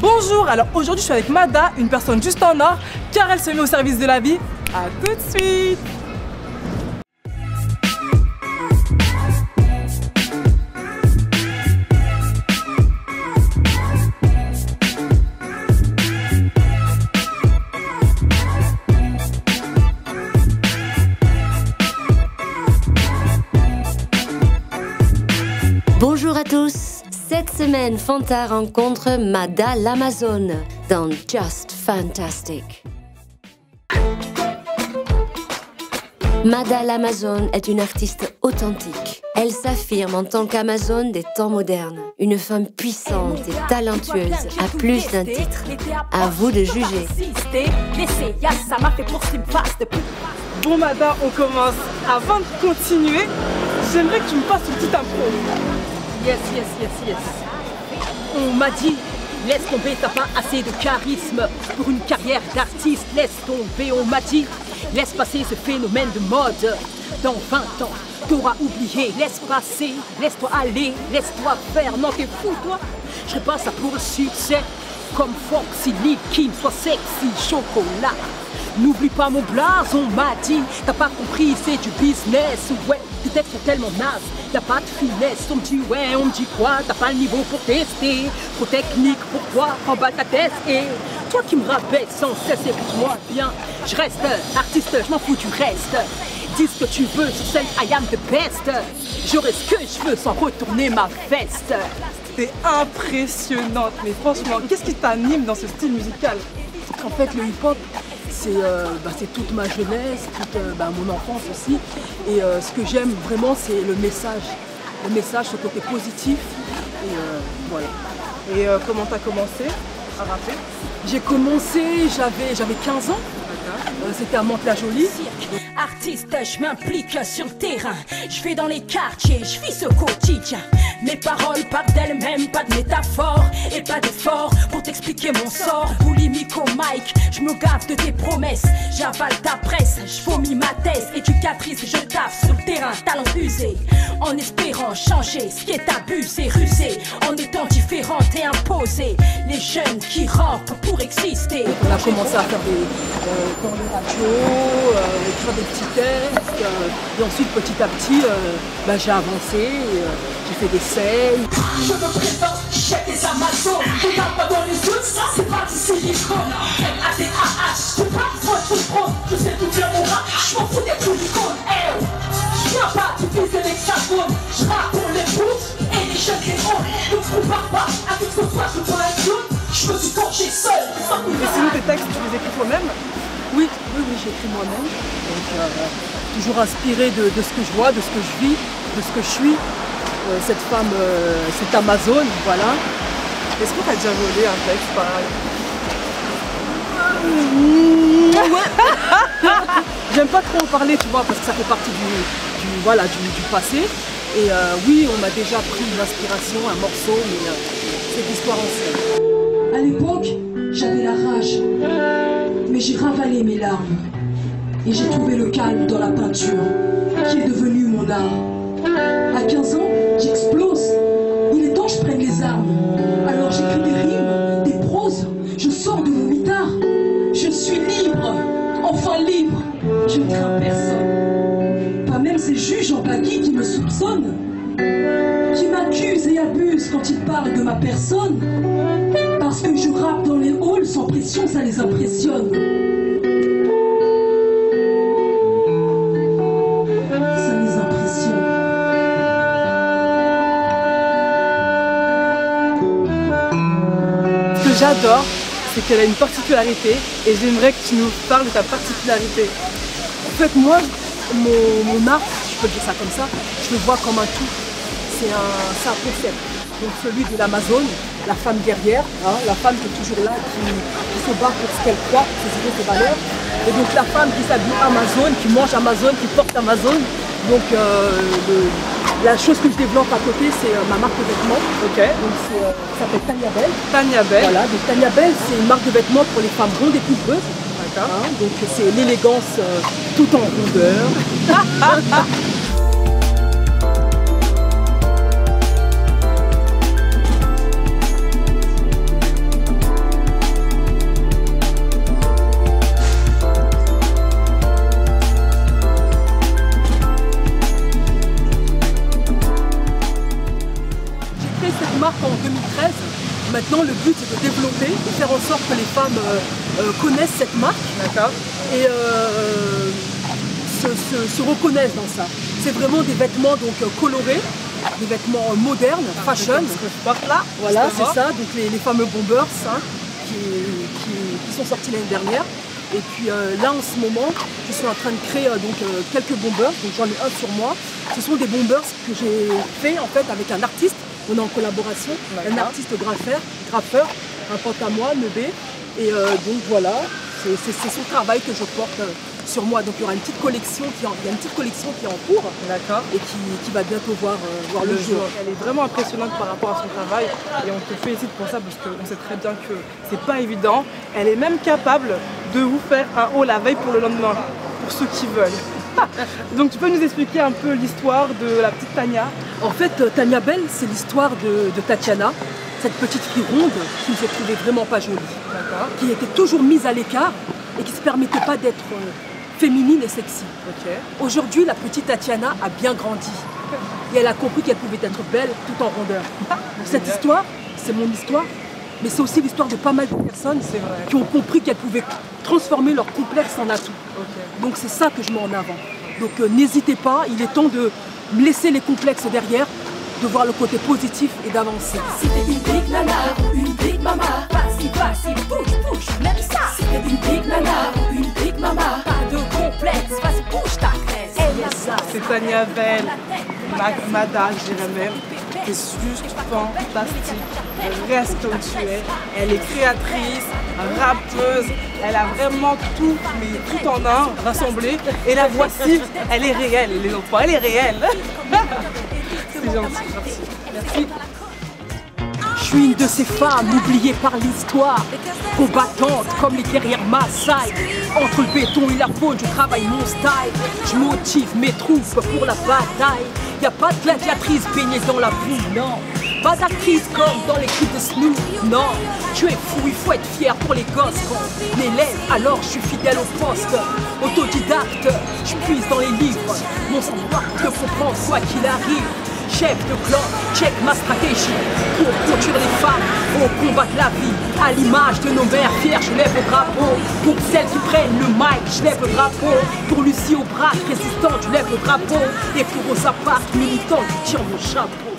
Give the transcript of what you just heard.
Bonjour, alors aujourd'hui je suis avec Mada, une personne juste en or, car elle se met au service de la vie. A tout de suite. Bonjour à tous. Cette semaine, Fanta rencontre Mada l'Amazone dans Just Fantastic. Mada l'Amazone est une artiste authentique. Elle s'affirme en tant qu'Amazone des temps modernes. Une femme puissante et talentueuse à plus d'un titre. À vous de juger. Bon Mada, on commence. Avant de continuer, j'aimerais que tu me fasses une petite impro. Yes. On m'a dit, laisse tomber, t'as pas assez de charisme pour une carrière d'artiste. Laisse tomber, on m'a dit, laisse passer ce phénomène de mode. Dans 20 ans, t'auras oublié. Laisse passer, laisse-toi aller, laisse-toi faire. Non, t'es fou, toi. Je ferai pas ça pour le succès. Comme Foxy, Lil Kim, soit sexy, chocolat. N'oublie pas mon blaze, on m'a dit. T'as pas compris, c'est du business. Ouais, tes textes sont tellement nazes. Y'a pas de finesse, on me dit ouais, on me dit quoi. T'as pas le niveau pour tester. Trop technique pour toi, en bas ta tête. Et toi qui me rabaisse sans cesse, écoute-moi bien. Je reste artiste, je m'en fous du reste. Dis ce que tu veux sur scène, I am the best. J'aurai ce que je veux sans retourner ma veste. T'es impressionnante, mais franchement, qu'est-ce qui t'anime dans ce style musical? En fait, le hip-hop, c'est toute ma jeunesse, toute mon enfance aussi. Et ce que j'aime vraiment, c'est le message. Le message, ce côté positif. Et voilà. Et comment t'as commencé à rapper? J'ai commencé, j'avais 15 ans. C'était à Mantes-la-Jolie. Artiste, je m'implique sur le terrain. Je vais dans les quartiers, je vis ce quotidien. Mes paroles parlent d'elles-mêmes, pas de métaphores et pas d'efforts pour t'expliquer mon sort. Boulimique au mic, je me gaffe de tes promesses. J'avale ta presse, je vomis ma thèse. Éducatrice, je taffe sur le terrain, talent usé. En espérant changer ce qui est abusé, rusé. En étant différente et imposée. Les jeunes qui rampent pour exister. On a commencé à faire dans les radios, écrire des petits textes. Et ensuite, petit à petit, j'ai avancé. J'ai fait des scènes. Je me présente, j'ai des Amazones. Regarde pas dans les autres, c'est pas du silicone. M-A-D-A-H, je pas trop tout prendre. Je sais tout dire mon rap, je m'en fous des poulicones. Je viens pas du fils de l'hexagone. Je rappe pour les pouces et les jeunes héros. Donc je compare pas avec ce soir, je dois être clown. Je me suis forgé seul. Et sinon tes textes, tu les écris toi-même? Oui, j'écris moi-même. Donc toujours inspiré de ce que je vois, de ce que je vis, de ce que je suis. Cette femme, cette Amazone, voilà. Est-ce que t'as déjà volé un texte pareil? J'aime pas trop en parler, tu vois, parce que ça fait partie du passé. Et oui, on m'a déjà pris une inspiration, un morceau, mais c'est l'histoire ancienne. À l'époque, j'avais la rage, mais j'ai ravalé mes larmes. Et j'ai trouvé le calme dans la peinture, qui est devenue mon art. À 15 ans, j'explose. Il est temps que je prenne les armes. Alors j'écris des rimes, des proses. Je sors de mon mitard. Je suis libre, enfin libre. Je ne crains personne. Pas même ces juges en baggy qui me soupçonnent, qui m'accusent et abusent quand ils parlent de ma personne. Parce que je rappe dans les halls sans pression, ça les impressionne. Ce que j'adore, c'est qu'elle a une particularité et j'aimerais que tu nous parles de ta particularité. En fait, moi, mon art, je peux dire ça comme ça, je le vois comme un tout. C'est un concept. Donc celui de l'Amazone, la femme guerrière, hein, la femme qui est toujours là, qui se bat pour ce qu'elle croit, ses idées, ses valeurs. Et donc la femme qui s'habille Amazone, qui mange Amazone, qui porte Amazone. Donc la chose que je développe à côté, c'est ma marque de vêtements. Ok. Donc ça s'appelle Tania Belle. Tania Belle. Voilà, donc Tania Belle, c'est une marque de vêtements pour les femmes rondes et pousseuses. D'accord. Hein, donc c'est l'élégance tout en rondeur. en 2013. Maintenant, le but est de développer, de faire en sorte que les femmes connaissent cette marque et se reconnaissent dans ça. C'est vraiment des vêtements donc, colorés, des vêtements modernes, fashion. Ce que je porte là. Voilà, c'est ça, donc les fameux bombers hein, qui sont sortis l'année dernière. Et puis là en ce moment, je suis en train de créer quelques bombers, donc j'en ai un sur moi. Ce sont des bombers que j'ai fait en fait avec un artiste, on est en collaboration, un artiste graffeur, un pote à moi, Nebé. Et donc voilà, c'est son travail que je porte sur moi. Donc il y aura une petite collection qui est en cours et qui va bientôt voir le jour. Elle est vraiment impressionnante par rapport à son travail et on te félicite pour ça parce qu'on sait très bien que c'est pas évident. Elle est même capable de vous faire un haul la veille pour le lendemain, pour ceux qui veulent. Donc tu peux nous expliquer un peu l'histoire de la petite Tania? En fait, Tania Bell, c'est l'histoire de Tatiana, cette petite fille ronde qui ne se trouvait vraiment pas jolie, qui était toujours mise à l'écart et qui ne se permettait pas d'être féminine et sexy. Aujourd'hui, la petite Tatiana a bien grandi et elle a compris qu'elle pouvait être belle tout en rondeur. Cette histoire, c'est mon histoire, mais c'est aussi l'histoire de pas mal de personnes qui ont compris qu'elles pouvaient transformer leur complexe en atout. Donc c'est ça que je mets en avant. Donc n'hésitez pas, il est temps de laisser les complexes derrière, de voir le côté positif et d'avancer. Si t'es une big nana ou une big mama, vas-y, bouge, même ça. Si t'es une big nana ou une big mama, pas de complexe, vas-y, bouge ta graisse. C'est Tania Bell, Mada, je dirais même. C'est juste fantastique. Reste comme tu es. Elle est créatrice, rappeuse, elle a vraiment tout, mais tout en un, rassemblé. Et la voici, elle est réelle, les enfants, elle est réelle. C'est gentil, merci. Je suis une de ces femmes oubliées par l'histoire, combattantes comme les guerrières Maasai. Entre le béton et la faune, je travaille mon style. Je motive mes troupes pour la bataille. Y a pas de gladiatrice baignée dans la boue, non. Pas d'actrice comme dans les clips de Snoop, non. Tu es fou, il faut être fier pour les gosses. Quand m'élève, alors je suis fidèle au poste. Autodidacte, je puise dans les livres. Mon savoir te comprend quoi qu'il arrive. Chef de clan, check ma stratégie pour produire les femmes au combat de la vie. À l'image de nos mères fières, je lève le drapeau. Pour celles qui prennent le mic, je lève le drapeau. Pour Lucie Aubrac, résistante, je lève le drapeau. Et pour Rosa Parks, militant, je tire mon chapeau.